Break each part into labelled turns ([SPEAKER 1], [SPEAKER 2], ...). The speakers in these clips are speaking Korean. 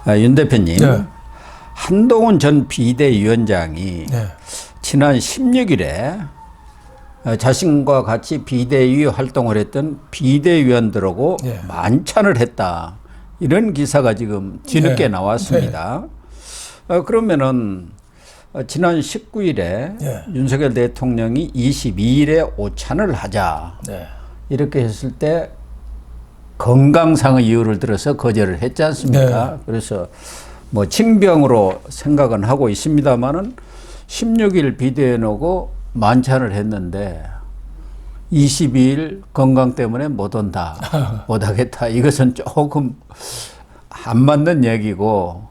[SPEAKER 1] 윤 대표님,
[SPEAKER 2] 네.
[SPEAKER 1] 한동훈 전 비대위원장이
[SPEAKER 2] 네.
[SPEAKER 1] 지난 16일에 자신과 같이 비대위 활동을 했던 비대위원들하고
[SPEAKER 2] 네.
[SPEAKER 1] 만찬을 했다. 이런 기사가 지금 뒤늦게
[SPEAKER 2] 네.
[SPEAKER 1] 나왔습니다. 그러면은 지난 19일에
[SPEAKER 2] 네.
[SPEAKER 1] 윤석열 대통령이 22일에 오찬을 하자.
[SPEAKER 2] 네.
[SPEAKER 1] 이렇게 했을 때 건강상의 이유를 들어서 거절을 했지 않습니까? 그래서 뭐 징병으로 생각은 하고 있습니다만은 16일 비대위원하고 만찬을 했는데 22일 건강 때문에 못 온다, 못 하겠다. 이것은 조금 안 맞는 얘기고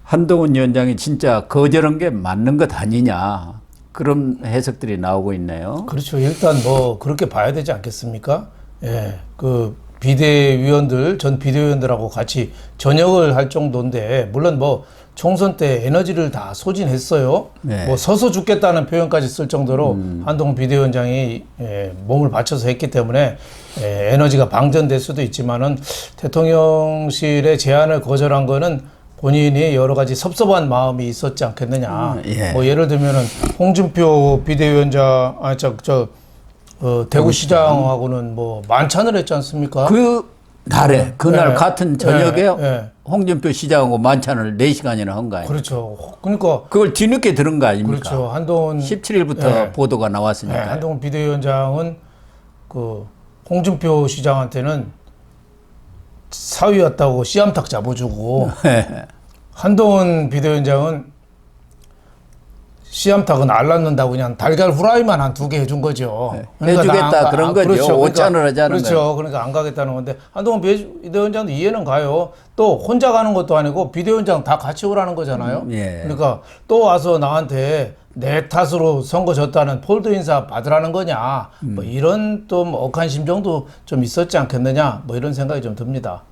[SPEAKER 1] 한동훈 위원장이 진짜 거절한 게 맞는 것 아니냐. 그런 해석들이 나오고 있네요.
[SPEAKER 2] 그렇죠. 일단 뭐 그렇게 봐야 되지 않겠습니까? 예. 그 비대위원들, 전 비대위원들하고 같이 저녁을 할 정도인데, 물론 뭐 총선 때 에너지를 다 소진했어요.
[SPEAKER 1] 네.
[SPEAKER 2] 뭐 서서 죽겠다는 표현까지 쓸 정도로 한동훈 비대위원장이 몸을 바쳐서 했기 때문에 에너지가 방전될 수도 있지만은 대통령실의 제안을 거절한 거는 본인이 여러 가지 섭섭한 마음이 있었지 않겠느냐.
[SPEAKER 1] 예.
[SPEAKER 2] 뭐 예를 들면은 홍준표 비대위원장, 대구시장하고는 뭐 만찬을 했지 않습니까?
[SPEAKER 1] 그 날에, 그날 같은 저녁에 홍준표 시장하고 만찬을 4시간이나 한 거 아니에요?
[SPEAKER 2] 그렇죠. 그러니까
[SPEAKER 1] 그걸 뒤늦게 들은 거 아닙니까?
[SPEAKER 2] 그렇죠. 한동훈
[SPEAKER 1] 17일부터 보도가 나왔으니까.
[SPEAKER 2] 한동훈 비대위원장은 그 홍준표 시장한테는 사위였다고 씨암탉 잡아주고 한동훈 비대위원장은 씨암탉은 안 낳는다고 그냥 달걀 후라이만 한 2개 해준 거죠.
[SPEAKER 1] 해주겠다 그런 거죠.
[SPEAKER 2] 그렇죠.
[SPEAKER 1] 오찬을 하자는
[SPEAKER 2] 그렇죠.
[SPEAKER 1] 거예요.
[SPEAKER 2] 그러니까 안 가겠다는 건데 한동훈 비대위원장도 이해는 가요. 또 혼자 가는 것도 아니고 비대위원장 다 같이 오라는 거잖아요.
[SPEAKER 1] 예.
[SPEAKER 2] 그러니까 또 와서 나한테 내 탓으로 선거 졌다는 폴더 인사 받으라는 거냐. 뭐 이런 또 억한 심정도 좀 있었지 않겠느냐. 뭐 이런 생각이 좀 듭니다.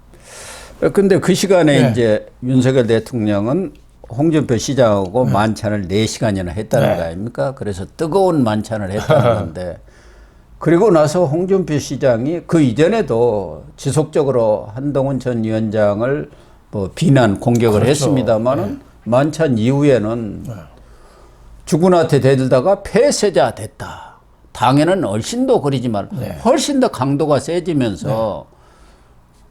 [SPEAKER 1] 근데 그 시간에
[SPEAKER 2] 네.
[SPEAKER 1] 이제 윤석열 대통령은 홍준표 시장하고 만찬을 4시간이나 했다는 거 아닙니까? 그래서 뜨거운 만찬을 했다는 건데, 그리고 나서 홍준표 시장이 그 이전에도 지속적으로 한동훈 전 위원장을 뭐 비난, 공격을
[SPEAKER 2] 그렇죠.
[SPEAKER 1] 했습니다만은 만찬 이후에는 주군한테 대들다가 폐쇄자 됐다. 당에는 얼씬도 그리지만 훨씬 더 강도가 세지면서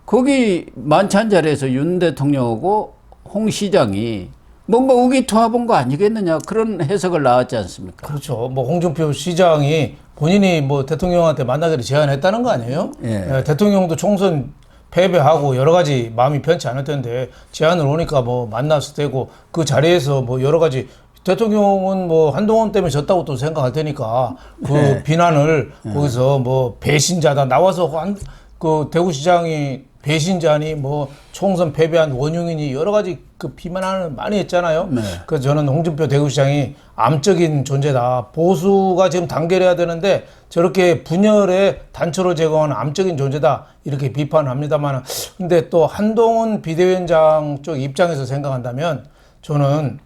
[SPEAKER 1] 거기 만찬 자리에서 윤 대통령하고 홍 시장이 뭔가 의기투합한 거 아니겠느냐, 그런 해석을 나왔지 않습니까?
[SPEAKER 2] 그렇죠. 뭐 홍준표 시장이 본인이 뭐 대통령한테 만나기를 제안했다는 거 아니에요?
[SPEAKER 1] 예.
[SPEAKER 2] 대통령도 총선 패배하고 여러 가지 마음이 편치 않을 텐데 제안을 오니까 뭐 만났을 테고 그 자리에서 뭐 여러 가지 대통령은 뭐 한동훈 때문에 졌다고 또 생각할 테니까 그 비난을 거기서 뭐 배신자다 나와서 그 대구시장이 배신자니 뭐 총선 패배한 원흉이니 여러 가지 그 비난을 많이 했잖아요. 그래서 저는 홍준표 대구시장이 암적인 존재다. 보수가 지금 단결해야 되는데 저렇게 분열의 단초로 제거하는 암적인 존재다. 이렇게 비판합니다만, 근데 또 한동훈 비대위원장 쪽 입장에서 생각한다면 저는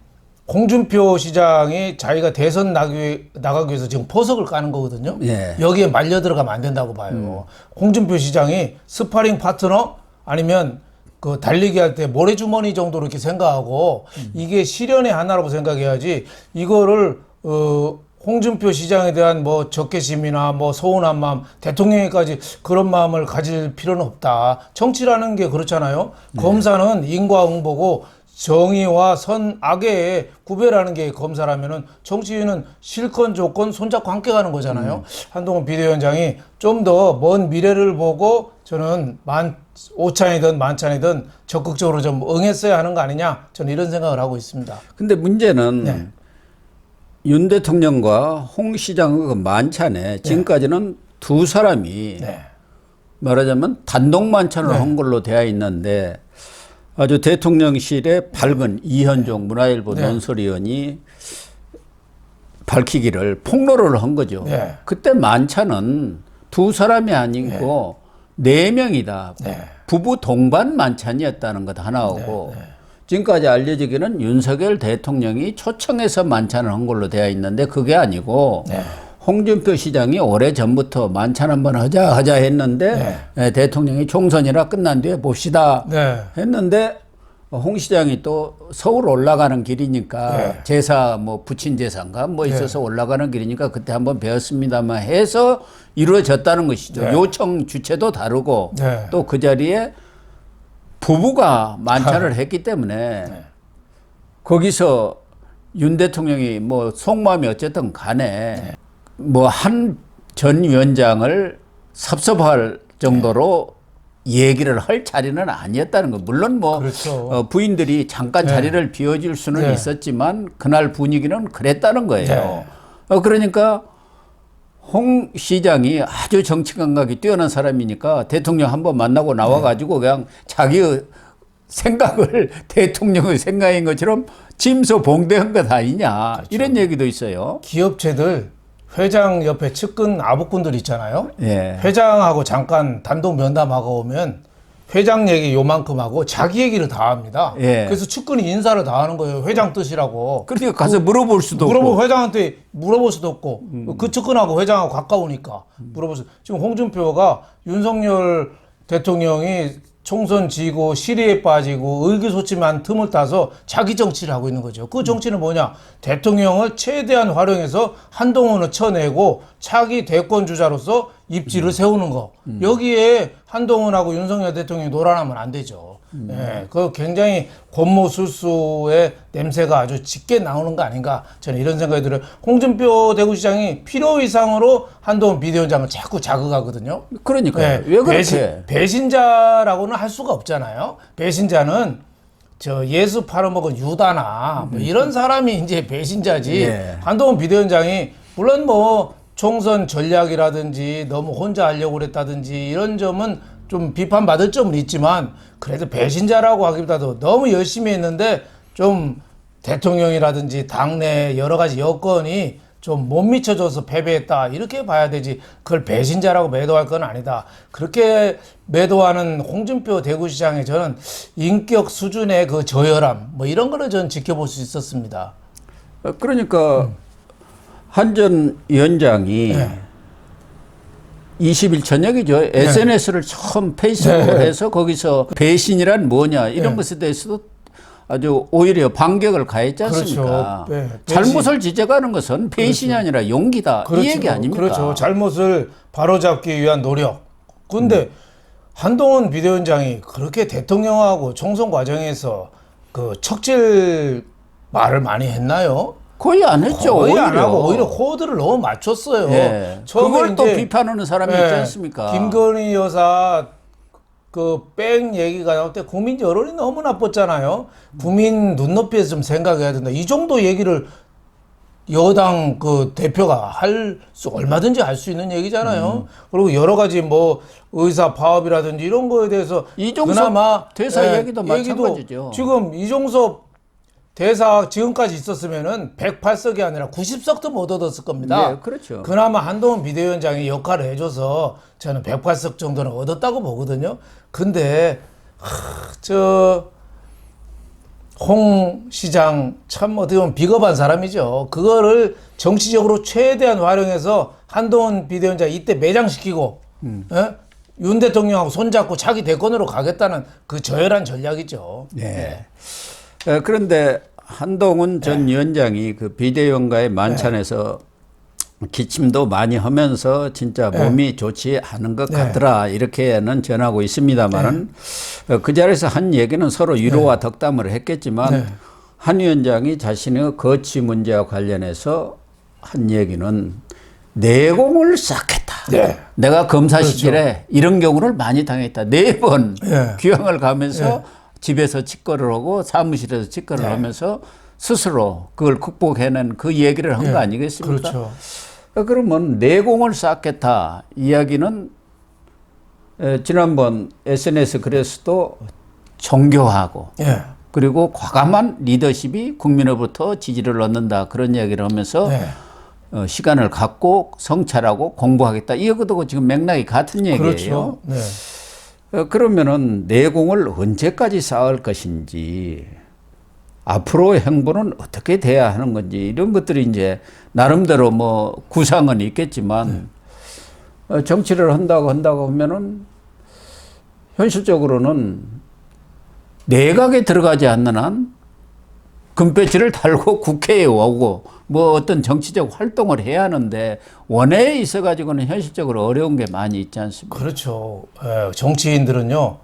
[SPEAKER 2] 홍준표 시장이 자기가 대선 나가기 위해서 지금 포석을 까는 거거든요.
[SPEAKER 1] 예.
[SPEAKER 2] 여기에 말려 들어가면 안 된다고 봐요. 홍준표 시장이 스파링 파트너 아니면 그 달리기 할 때 모래주머니 정도로 이렇게 생각하고 이게 실현의 하나라고 생각해야지 이거를 홍준표 시장에 대한 뭐 적개심이나 뭐 서운한 마음, 대통령에까지 그런 마음을 가질 필요는 없다. 정치라는 게 그렇잖아요. 검사는 인과응보고 정의와 선악의 구별하는 게 검사라면은 정치인은 실권, 조건, 손잡고 함께 가는 거잖아요. 한동훈 비대위원장이 좀 더 먼 미래를 보고 저는 오찬이든 만찬이든 적극적으로 좀 응했어야 하는 거 아니냐. 저는 이런 생각을 하고 있습니다.
[SPEAKER 1] 근데 문제는 윤 대통령과 홍 시장의 그 만찬에 지금까지는 두 사람이 말하자면 단독 만찬을 한 걸로 되어 있는데, 아주 대통령실의 밝은 이현종 문화일보 논설위원이 밝히기를 폭로를 한 거죠. 그때 만찬은 두 사람이 아니고 4명이다. 부부 동반 만찬이었다는 것 하나하고, 지금까지 알려지기는 윤석열 대통령이 초청해서 만찬을 한 걸로 되어 있는데 그게 아니고 홍준표 시장이 오래전부터 만찬 한번 하자 했는데 대통령이 총선이라 끝난 뒤에 봅시다 했는데 홍 시장이 또 서울 올라가는 길이니까
[SPEAKER 2] 네.
[SPEAKER 1] 제사 뭐 부친 제사인가 뭐 있어서 올라가는 길이니까 그때 한번 배웠습니다만 해서 이루어졌다는 것이죠.
[SPEAKER 2] 네.
[SPEAKER 1] 요청 주체도 다르고
[SPEAKER 2] 네.
[SPEAKER 1] 또 그 자리에 부부가 만찬을 했기 때문에 거기서 윤 대통령이 뭐 속마음이 어쨌든 간에 뭐 한 전 위원장을 섭섭할 정도로 얘기를 할 자리는 아니었다는 거. 물론 뭐
[SPEAKER 2] 그렇죠.
[SPEAKER 1] 부인들이 잠깐 자리를 비워줄 수는 있었지만 그날 분위기는 그랬다는 거예요. 그러니까 홍 시장이 아주 정치 감각이 뛰어난 사람이니까 대통령 한번 만나고 나와가지고 그냥 자기의 생각을 대통령의 생각인 것처럼 짐소봉대한 것 아니냐.
[SPEAKER 2] 그렇죠.
[SPEAKER 1] 이런 얘기도 있어요.
[SPEAKER 2] 기업체들 회장 옆에 측근 아부꾼들 있잖아요.
[SPEAKER 1] 예.
[SPEAKER 2] 회장하고 잠깐 단독 면담하고 오면 회장 얘기 요만큼 하고 자기 얘기를 다 합니다.
[SPEAKER 1] 예.
[SPEAKER 2] 그래서 측근이 인사를 다 하는 거예요. 회장 뜻이라고.
[SPEAKER 1] 그러니까 가서 물어볼 수도 없고.
[SPEAKER 2] 회장한테 물어볼 수도 없고 그 측근하고 회장하고 가까우니까 물어볼 수. 지금 홍준표가 윤석열 대통령이 총선 지고 시리에 빠지고 의기소침한 틈을 따서 자기 정치를 하고 있는 거죠. 그 정치는 뭐냐? 대통령을 최대한 활용해서 한동훈을 쳐내고 차기 대권 주자로서 입지를 세우는 거. 여기에 한동훈하고 윤석열 대통령이 놀아나면 안 되죠. 예, 그 굉장히 권모술수의 냄새가 아주 짙게 나오는 거 아닌가 저는 이런 생각이 들어요. 홍준표 대구시장이 필요 이상으로 한동훈 비대위원장을 자꾸 자극하거든요.
[SPEAKER 1] 그러니까
[SPEAKER 2] 네,
[SPEAKER 1] 왜 그렇게?
[SPEAKER 2] 배신자라고는 할 수가 없잖아요. 배신자는 저 예수 팔아먹은 유다나 뭐 이런 사람이 이제 배신자지.
[SPEAKER 1] 예.
[SPEAKER 2] 한동훈 비대위원장이 물론 뭐 총선 전략이라든지 너무 혼자 하려고 그랬다든지 이런 점은 좀 비판받을 점은 있지만 그래도 배신자라고 하기보다도 너무 열심히 했는데 좀 대통령이라든지 당내 여러 가지 여건이 좀 못 미쳐줘서 패배했다 이렇게 봐야 되지 그걸 배신자라고 매도할 건 아니다. 그렇게 매도하는 홍준표 대구시장의 저는 인격 수준의 그 저열함 뭐 이런 거를 저는 지켜볼 수 있었습니다.
[SPEAKER 1] 그러니까 한 전 위원장이 20일 저녁이죠. SNS를 처음 페이스북으로 해서 거기서 배신이란 뭐냐 이런 것에 대해서도 아주 오히려 반격을 가했지 않습니까?
[SPEAKER 2] 그렇죠. 네,
[SPEAKER 1] 잘못을 지적하는 것은 배신이 아니라 용기다.
[SPEAKER 2] 그렇죠.
[SPEAKER 1] 이 얘기 아닙니까?
[SPEAKER 2] 그렇죠. 잘못을 바로잡기 위한 노력. 근데 한동훈 비대위원장이 그렇게 대통령하고 총선 과정에서 그 척질 말을 많이 했나요?
[SPEAKER 1] 거의 안 했죠.
[SPEAKER 2] 거의
[SPEAKER 1] 오히려.
[SPEAKER 2] 안 하고 오히려 코드를 너무 맞췄어요.
[SPEAKER 1] 예.
[SPEAKER 2] 처음에
[SPEAKER 1] 그걸 또
[SPEAKER 2] 이제
[SPEAKER 1] 비판하는 사람이 있지 않습니까?
[SPEAKER 2] 김건희 여사 그 뺑 얘기가 나올 때 국민 여론이 너무 나빴잖아요. 국민 눈높이에서 좀 생각해야 된다. 이 정도 얘기를 여당 그 대표가 할 수 얼마든지 할 수 있는 얘기잖아요. 그리고 여러 가지 뭐 의사 파업이라든지 이런 거에 대해서
[SPEAKER 1] 이종섭
[SPEAKER 2] 그나마
[SPEAKER 1] 대사 얘기도 마찬가지죠.
[SPEAKER 2] 지금 이종섭 대사 지금까지 있었으면은 108석이 아니라 90석도 못 얻었을 겁니다.
[SPEAKER 1] 네, 그렇죠.
[SPEAKER 2] 그나마 한동훈 비대위원장이 역할을 해줘서 저는 108석 정도는 얻었다고 보거든요. 근데 홍 시장 참 어떻게 보면 비겁한 사람이죠. 그거를 정치적으로 최대한 활용해서 한동훈 비대위원장 이때 매장시키고 예? 윤 대통령하고 손잡고 차기 대권으로 가겠다는 그 저열한 전략이죠.
[SPEAKER 1] 네. 그런데 한동훈 전 위원장이 그 비대위원과의 만찬에서 기침도 많이 하면서 진짜 몸이 좋지 않은 것 같더라 이렇게는 전하고 있습니다만은 그 자리에서 한 얘기는 서로 위로와 덕담을 했겠지만 한 위원장이 자신의 거취 문제와 관련해서 한 얘기는 내공을 쌓겠다. 내가 검사 시절에 이런 경우를 많이 당했다. 4번 귀향을 가면서 집에서 직거를 하고 사무실에서 직거를 하면서 스스로 그걸 극복해낸 그 얘기를 한 거 아니겠습니까?
[SPEAKER 2] 그렇죠.
[SPEAKER 1] 그러면 내공을 쌓겠다 이야기는 지난번 SNS 글에서도 정교하고 그리고 과감한 리더십이 국민으로부터 지지를 얻는다 그런 이야기를 하면서 시간을 갖고 성찰하고 공부하겠다 이거도 지금 맥락이 같은 얘기예요.
[SPEAKER 2] 그렇죠.
[SPEAKER 1] 그러면은 내공을 언제까지 쌓을 것인지 앞으로의 행보는 어떻게 돼야 하는 건지 이런 것들이 이제 나름대로 뭐 구상은 있겠지만 정치를 한다고 하면은 현실적으로는 내각에 들어가지 않는 한 금배지를 달고 국회에 오고 뭐 어떤 정치적 활동을 해야 하는데 원외에 있어가지고는 현실적으로 어려운 게 많이 있지 않습니까?
[SPEAKER 2] 그렇죠. 정치인들은요.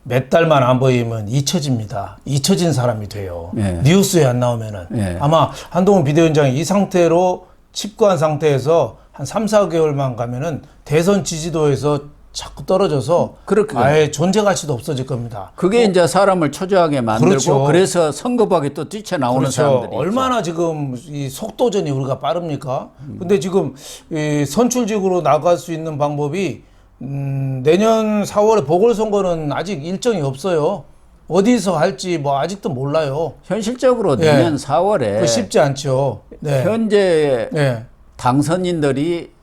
[SPEAKER 2] 몇 달만 안 보이면 잊혀집니다. 잊혀진 사람이 돼요.
[SPEAKER 1] 예.
[SPEAKER 2] 뉴스에 안 나오면은.
[SPEAKER 1] 예.
[SPEAKER 2] 아마 한동훈 비대위원장이 이 상태로 칩거한 상태에서 한 3, 4개월만 가면은 대선 지지도에서 자꾸 떨어져서
[SPEAKER 1] 그렇게
[SPEAKER 2] 아예 존재 가치도 없어질 겁니다.
[SPEAKER 1] 그게 이제 사람을 초조하게 만들고
[SPEAKER 2] 그렇죠.
[SPEAKER 1] 그래서 선거박에 또 뛰쳐나오는
[SPEAKER 2] 그렇죠.
[SPEAKER 1] 사람들이
[SPEAKER 2] 얼마나 지금 이 속도전이 우리가 빠릅니까? 근데 지금 이 선출직으로 나갈 수 있는 방법이 내년 4월에 보궐선거는 아직 일정이 없어요. 어디서 할지 뭐 아직도 몰라요.
[SPEAKER 1] 현실적으로
[SPEAKER 2] 예.
[SPEAKER 1] 내년 4월에
[SPEAKER 2] 그거 쉽지 않죠. 네.
[SPEAKER 1] 현재
[SPEAKER 2] 네.
[SPEAKER 1] 당선인들이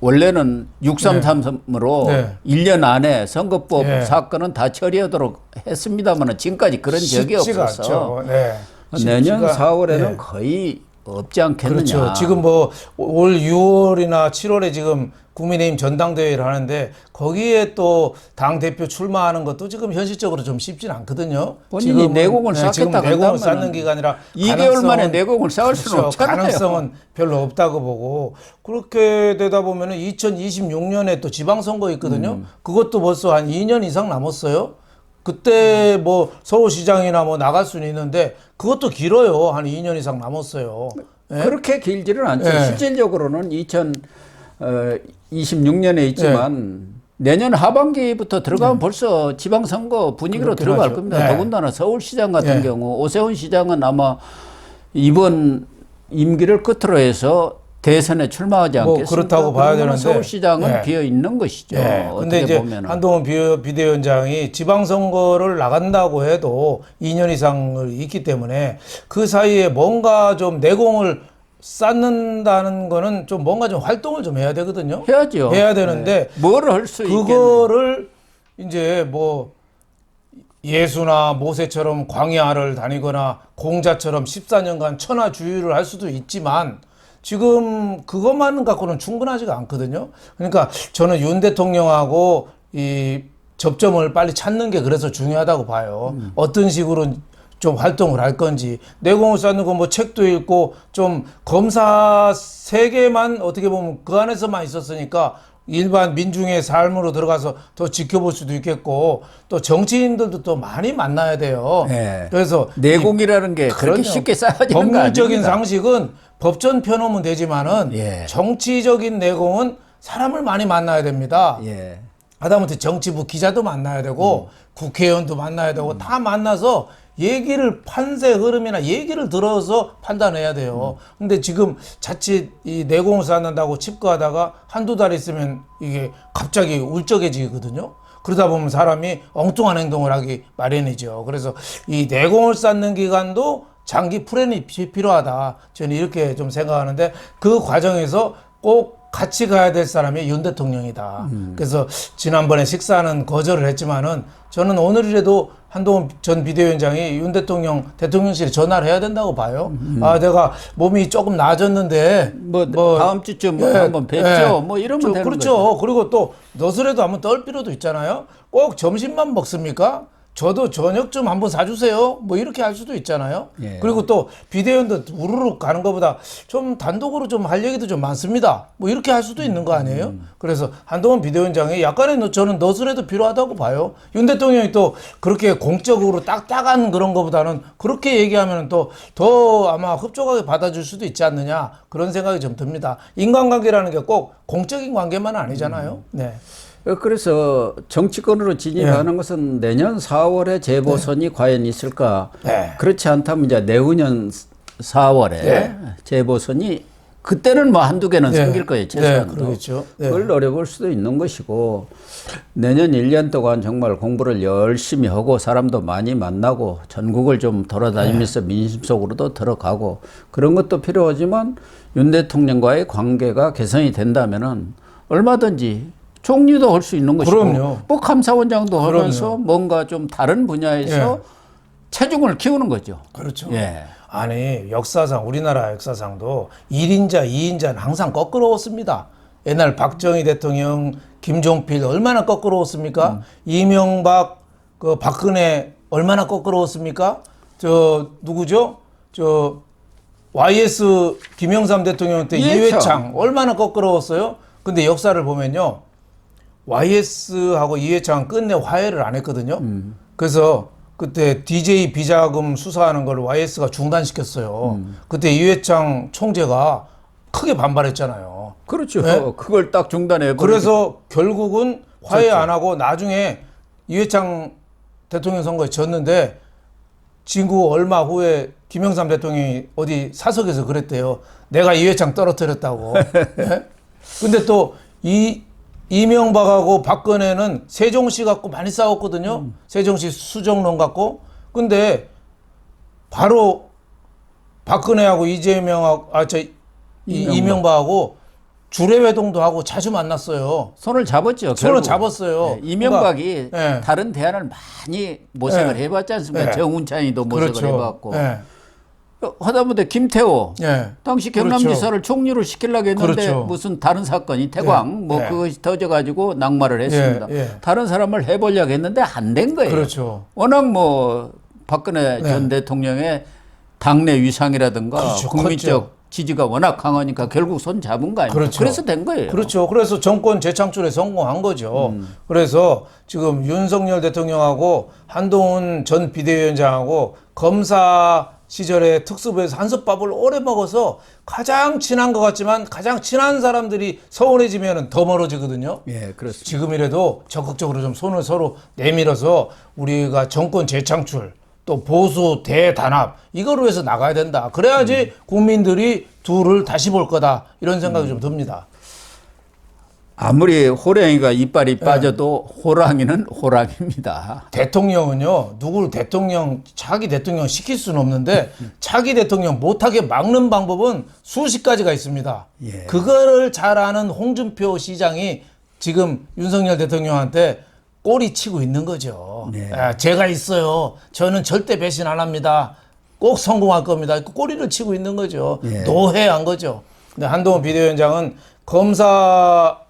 [SPEAKER 1] 원래는 633으로
[SPEAKER 2] 네.
[SPEAKER 1] 1년 안에 선거법
[SPEAKER 2] 네.
[SPEAKER 1] 사건은 다 처리하도록 했습니다만 지금까지 그런 적이
[SPEAKER 2] 쉽지가
[SPEAKER 1] 없어서
[SPEAKER 2] 않죠. 네.
[SPEAKER 1] 내년
[SPEAKER 2] 쉽지가-
[SPEAKER 1] 4월에는
[SPEAKER 2] 네.
[SPEAKER 1] 거의 없지 않겠느냐.
[SPEAKER 2] 그렇죠. 지금 뭐 올 6월이나 7월에 지금 국민의힘 전당대회를 하는데 거기에 또 당 대표 출마하는 것도 지금 현실적으로 좀 쉽진 않거든요.
[SPEAKER 1] 본인이
[SPEAKER 2] 지금은,
[SPEAKER 1] 내공을
[SPEAKER 2] 지금
[SPEAKER 1] 쌓겠다고
[SPEAKER 2] 내공을
[SPEAKER 1] 한다면은
[SPEAKER 2] 쌓는 기간이라
[SPEAKER 1] 2개월 만에 내공을 쌓을 수는
[SPEAKER 2] 그렇죠.
[SPEAKER 1] 없잖아요.
[SPEAKER 2] 가능성은 별로 없다고 보고 그렇게 되다 보면은 2026년에 또 지방선거 있거든요. 그것도 벌써 한 2년 이상 남았어요. 그때 뭐 서울시장이나 뭐 나갈 수는 있는데 그것도 길어요. 한 2년 이상 남았어요. 예?
[SPEAKER 1] 그렇게 길지는 않죠.
[SPEAKER 2] 예.
[SPEAKER 1] 실질적으로는 2026년에 있지만 내년 하반기부터 들어가면 벌써 지방선거 분위기로
[SPEAKER 2] 그렇긴
[SPEAKER 1] 들어갈
[SPEAKER 2] 하죠.
[SPEAKER 1] 겁니다.
[SPEAKER 2] 네.
[SPEAKER 1] 더군다나 서울시장 같은
[SPEAKER 2] 네.
[SPEAKER 1] 경우 오세훈 시장은 아마 이번 임기를 끝으로 해서 대선에 출마하지
[SPEAKER 2] 뭐
[SPEAKER 1] 않겠습니까?
[SPEAKER 2] 그렇다고 봐야
[SPEAKER 1] 그러면
[SPEAKER 2] 되는데.
[SPEAKER 1] 서울시장은
[SPEAKER 2] 네.
[SPEAKER 1] 비어 있는 것이죠.
[SPEAKER 2] 네. 근데
[SPEAKER 1] 어떻게
[SPEAKER 2] 이제
[SPEAKER 1] 보면은.
[SPEAKER 2] 한동훈 비대위원장이 지방선거를 나간다고 해도 2년 이상을 있기 때문에 그 사이에 뭔가 좀 내공을 쌓는다는 거는 좀 뭔가 좀 활동을 좀 해야 되거든요.
[SPEAKER 1] 해야죠.
[SPEAKER 2] 해야 되는데
[SPEAKER 1] 뭘 할 수 있겠는
[SPEAKER 2] 그거를 이제 뭐 예수나 모세처럼 광야를 다니거나 공자처럼 14년간 천하주의를 할 수도 있지만 지금 그것만 갖고는 충분하지가 않거든요. 그러니까 저는 윤 대통령하고 이 접점을 빨리 찾는 게 그래서 중요하다고 봐요. 어떤 식으로 좀 활동을 할 건지 내공을 쌓는 거 뭐 책도 읽고 좀 검사 세계만 어떻게 보면 그 안에서만 있었으니까 일반 민중의 삶으로 들어가서 더 지켜볼 수도 있겠고 또 정치인들도 또 많이 만나야 돼요.
[SPEAKER 1] 네.
[SPEAKER 2] 그래서
[SPEAKER 1] 내공이라는 게 그렇게
[SPEAKER 2] 그럼요.
[SPEAKER 1] 쉽게 쌓여지는 거
[SPEAKER 2] 법률적인
[SPEAKER 1] 아닙니다.
[SPEAKER 2] 상식은 법전 펴놓으면 되지만은
[SPEAKER 1] 예.
[SPEAKER 2] 정치적인 내공은 사람을 많이 만나야 됩니다.
[SPEAKER 1] 예.
[SPEAKER 2] 하다못해 정치부 기자도 만나야 되고 국회의원도 만나야 되고 다 만나서 얘기를 판세 흐름이나 얘기를 들어서 판단해야 돼요. 근데 지금 자칫 이 내공을 쌓는다고 칩거하다가 한두 달 있으면 이게 갑자기 울적해지거든요. 그러다 보면 사람이 엉뚱한 행동을 하기 마련이죠. 그래서 이 내공을 쌓는 기간도 장기 플랜이 필요하다. 저는 이렇게 좀 생각하는데 그 과정에서 꼭 같이 가야 될 사람이 윤 대통령이다. 그래서 지난번에 식사는 거절을 했지만은 저는 오늘이라도 한동훈 전 비대위원장이 윤 대통령실에 전화를 해야 된다고 봐요. 아, 내가 몸이 조금 나아졌는데
[SPEAKER 1] 뭐 다음 주쯤 한번 뵙죠. 뭐 이러면 되는
[SPEAKER 2] 그렇죠.
[SPEAKER 1] 거죠.
[SPEAKER 2] 그리고 또 너스레도 한번 떨 필요도 있잖아요. 꼭 점심만 먹습니까? 저도 저녁 좀 한번 사주세요. 뭐 이렇게 할 수도 있잖아요.
[SPEAKER 1] 예.
[SPEAKER 2] 그리고 또 비대위원도 우르르 가는 것보다 좀 단독으로 좀 할 얘기도 좀 많습니다. 뭐 이렇게 할 수도 있는 거 아니에요? 그래서 한동훈 비대위원장이 약간의 저는 너스레도 필요하다고 봐요. 윤 대통령이 또 그렇게 공적으로 딱딱한 그런 것보다는 그렇게 얘기하면 또 더 아마 흡족하게 받아줄 수도 있지 않느냐 그런 생각이 좀 듭니다. 인간관계라는 게 꼭 공적인 관계만은 아니잖아요. 네.
[SPEAKER 1] 그래서 정치권으로 진입하는 것은 내년 4월에 재보선이 과연 있을까?
[SPEAKER 2] 네.
[SPEAKER 1] 그렇지 않다면 이제 내후년 4월에 재보선이 그때는 뭐 한두 개는 생길 거예요. 최소한도.
[SPEAKER 2] 그러겠죠.
[SPEAKER 1] 그걸 노려볼 수도 있는 것이고 내년 1년 동안 정말 공부를 열심히 하고 사람도 많이 만나고 전국을 좀 돌아다니면서 민심 속으로도 들어가고 그런 것도 필요하지만 윤 대통령과의 관계가 개선이 된다면은 얼마든지 총리도 할 수 있는 것이고
[SPEAKER 2] 그럼요.
[SPEAKER 1] 뭐 감사원장도 하면서 뭔가 좀 다른 분야에서 체중을 키우는 거죠.
[SPEAKER 2] 그렇죠.
[SPEAKER 1] 예.
[SPEAKER 2] 아니 역사상 우리나라 역사상도 1인자 2인자는 항상 거꾸로웠습니다. 옛날 박정희 대통령 김종필 얼마나 거꾸로웠습니까? 이명박 그 박근혜 얼마나 껄끄러웠습니까? 저 누구죠? 저 YS 김영삼 대통령 때 이회창 얼마나 껄끄러웠어요? 근데 역사를 보면요. YS하고 이회창은 끝내 화해를 안 했거든요. 그래서 그때 DJ 비자금 수사하는 걸 YS가 중단시켰어요. 그때 이회창 총재가 크게 반발했잖아요.
[SPEAKER 1] 그렇죠.
[SPEAKER 2] 네?
[SPEAKER 1] 그걸 딱 중단해.
[SPEAKER 2] 그래서 결국은 화해 안 하고 나중에 이회창 대통령 선거에 졌는데 진구 얼마 후에 김영삼 대통령이 어디 사석에서 그랬대요. 내가 이회창 떨어뜨렸다고. 네? 근데 또 이명박하고 박근혜는 세종시 갖고 많이 싸웠거든요. 세종시 수정론 갖고. 근데 바로 박근혜하고 이명박하고 주례회동도 하고 자주 만났어요.
[SPEAKER 1] 손을 잡았죠.
[SPEAKER 2] 손을 잡았어요.
[SPEAKER 1] 네, 이명박이
[SPEAKER 2] 그러니까,
[SPEAKER 1] 다른 대안을 많이 모색을
[SPEAKER 2] 네.
[SPEAKER 1] 해봤지 않습니까?
[SPEAKER 2] 네.
[SPEAKER 1] 정운찬이도 모색을
[SPEAKER 2] 그렇죠.
[SPEAKER 1] 해봤고.
[SPEAKER 2] 네.
[SPEAKER 1] 하다못해 김태호
[SPEAKER 2] 네.
[SPEAKER 1] 당시
[SPEAKER 2] 그렇죠.
[SPEAKER 1] 경남지사를 총리로 시키려고 했는데
[SPEAKER 2] 그렇죠.
[SPEAKER 1] 무슨 다른 사건이 태광 뭐
[SPEAKER 2] 네.
[SPEAKER 1] 그것이 터져가지고 낙마를 했습니다.
[SPEAKER 2] 예.
[SPEAKER 1] 다른 사람을 해보려고 했는데 안 된 거예요.
[SPEAKER 2] 그렇죠.
[SPEAKER 1] 워낙 뭐 박근혜 전 대통령의 당내 위상이라든가
[SPEAKER 2] 그렇죠.
[SPEAKER 1] 국민적
[SPEAKER 2] 컸죠.
[SPEAKER 1] 지지가 워낙 강하니까 결국 손 잡은 거 아닙니까?
[SPEAKER 2] 그렇죠.
[SPEAKER 1] 그래서 된 거예요.
[SPEAKER 2] 그렇죠. 그래서 정권 재창출에 성공한 거죠. 그래서 지금 윤석열 대통령하고 한동훈 전 비대위원장하고 검사 시절에 특수부에서 한솥밥을 오래 먹어서 가장 친한 것 같지만 가장 친한 사람들이 서운해지면 더 멀어지거든요.
[SPEAKER 1] 예, 그렇습니다.
[SPEAKER 2] 지금이라도 적극적으로 좀 손을 서로 내밀어서 우리가 정권 재창출 또 보수 대단합 이거로 해서 나가야 된다. 그래야지 국민들이 둘을 다시 볼 거다. 이런 생각이 좀 듭니다.
[SPEAKER 1] 아무리 호랑이가 이빨이 빠져도 호랑이는 호랑이입니다.
[SPEAKER 2] 대통령은요, 자기 대통령 시킬 수는 없는데, 자기 대통령 못하게 막는 방법은 수십 가지가 있습니다.
[SPEAKER 1] 예.
[SPEAKER 2] 그거를 잘 아는 홍준표 시장이 지금 윤석열 대통령한테 꼬리 치고 있는 거죠.
[SPEAKER 1] 네.
[SPEAKER 2] 제가 있어요. 저는 절대 배신 안 합니다. 꼭 성공할 겁니다. 꼬리를 치고 있는 거죠.
[SPEAKER 1] 예.
[SPEAKER 2] 노회한 거죠. 근데 한동훈 비대위원장은 검사로서는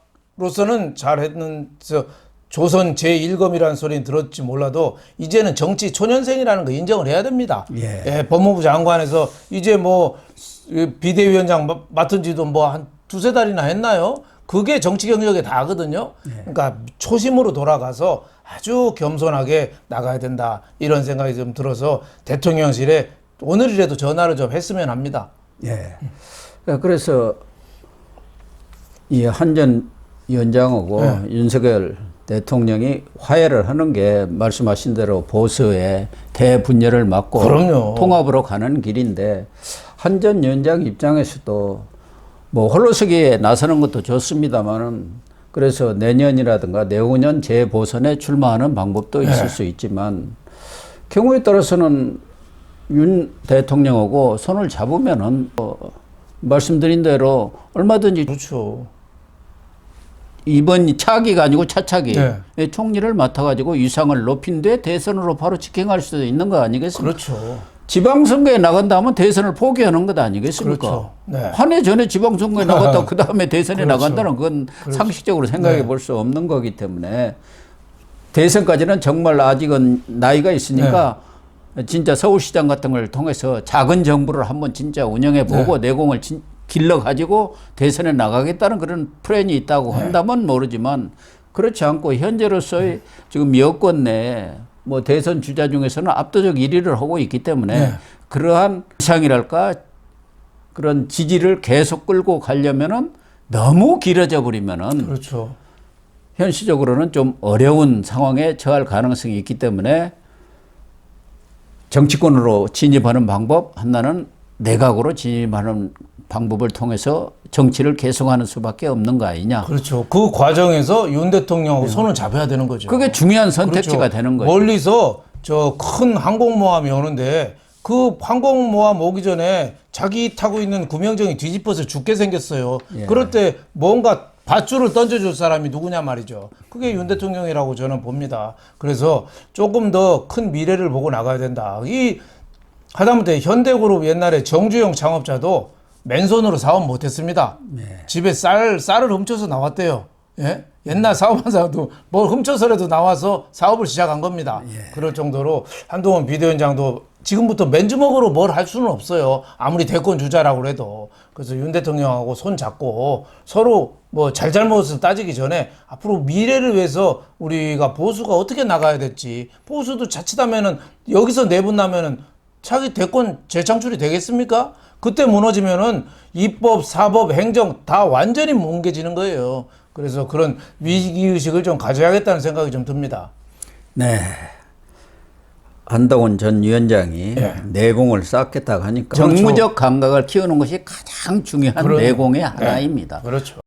[SPEAKER 2] 잘했는서 조선 제1검이라는 소리는 들었지 몰라도 이제는 정치 초년생이라는 거 인정을 해야 됩니다.
[SPEAKER 1] 예.
[SPEAKER 2] 법무부 장관에서 이제 뭐 비대위원장 맡은 지도 뭐 한 두세 달이나 했나요? 그게 정치 경력에 다거든요. 그러니까 초심으로 돌아가서 아주 겸손하게 나가야 된다. 이런 생각이 좀 들어서 대통령실에 오늘이라도 전화를 좀 했으면 합니다.
[SPEAKER 1] 예. 그래서 이 한 전 위원장하고 윤석열 대통령이 화해를 하는 게 말씀하신 대로 보수의 대분열을 막고
[SPEAKER 2] 그럼요.
[SPEAKER 1] 통합으로 가는 길인데 한 전 위원장 입장에서도 뭐 홀로서기에 나서는 것도 좋습니다만은 그래서 내년이라든가 내후년 재보선에 출마하는 방법도 있을 수 있지만 경우에 따라서는 윤 대통령하고 손을 잡으면은 말씀드린 대로 얼마든지
[SPEAKER 2] 그렇죠.
[SPEAKER 1] 이번 차기가 아니고 차차기
[SPEAKER 2] 네.
[SPEAKER 1] 총리를 맡아가지고 위상을 높인 뒤에 대선으로 바로 직행할 수도 있는 거 아니겠습니까?
[SPEAKER 2] 그렇죠.
[SPEAKER 1] 지방선거에 나간다면 대선을 포기하는 것 아니겠습니까?
[SPEAKER 2] 그렇죠. 네.
[SPEAKER 1] 한 해 전에 지방선거에 나갔다 그 다음에 대선에
[SPEAKER 2] 그렇죠.
[SPEAKER 1] 나간다는 건
[SPEAKER 2] 그렇죠.
[SPEAKER 1] 상식적으로 생각해
[SPEAKER 2] 네.
[SPEAKER 1] 볼 수 없는 거기 때문에 대선까지는 정말 아직은 나이가 있으니까 진짜 서울시장 같은 걸 통해서 작은 정부를 한번 진짜 운영해 보고 내공을 길러 가지고 대선에 나가겠다는 그런 플랜이 있다고 한다면 모르지만 그렇지 않고 현재로서의 지금 여권 내에 뭐 대선 주자 중에서는 압도적 1위를 하고 있기 때문에 그러한 이상이랄까 그런 지지를 계속 끌고 가려면은 너무 길어져 버리면은
[SPEAKER 2] 그렇죠.
[SPEAKER 1] 현실적으로는 좀 어려운 상황에 처할 가능성이 있기 때문에 정치권으로 진입하는 방법 하나는 내각으로 진입하는 방법을 통해서 정치를 계속하는 수밖에 없는 거 아니냐.
[SPEAKER 2] 그렇죠. 그 과정에서 윤 대통령하고 손을 잡아야 되는 거죠.
[SPEAKER 1] 그게 중요한 선택지가
[SPEAKER 2] 그렇죠.
[SPEAKER 1] 되는 거죠.
[SPEAKER 2] 멀리서 저 큰 항공모함이 오는데 그 항공모함 오기 전에 자기 타고 있는 구명정이 뒤집어서 죽게 생겼어요. 그럴 때 뭔가 밧줄을 던져줄 사람이 누구냐 말이죠. 그게 윤 대통령이라고 저는 봅니다. 그래서 조금 더 큰 미래를 보고 나가야 된다. 하다못해 현대그룹 옛날에 정주영 창업자도 맨손으로 사업 못했습니다. 집에 쌀을 훔쳐서 나왔대요. 예? 옛날 사업한 사람도 뭘 훔쳐서라도 나와서 사업을 시작한 겁니다. 그럴 정도로 한동훈 비대위원장도 지금부터 맨주먹으로 뭘 할 수는 없어요. 아무리 대권 주자라고 해도. 그래서 윤 대통령하고 손 잡고 서로 뭐 잘잘못을 따지기 전에 앞으로 미래를 위해서 우리가 보수가 어떻게 나가야 될지, 보수도 자칫하면은 여기서 내분나면은 차기 대권 재창출이 되겠습니까? 그때 무너지면은 입법, 사법, 행정 다 완전히 뭉개지는 거예요. 그래서 그런 위기의식을 좀 가져야겠다는 생각이 좀 듭니다.
[SPEAKER 1] 네. 한동훈 전 위원장이 내공을 쌓겠다고 하니까
[SPEAKER 2] 그렇죠.
[SPEAKER 1] 정무적 감각을 키우는 것이 가장 중요한
[SPEAKER 2] 그런-
[SPEAKER 1] 내공의 하나입니다.
[SPEAKER 2] 그렇죠.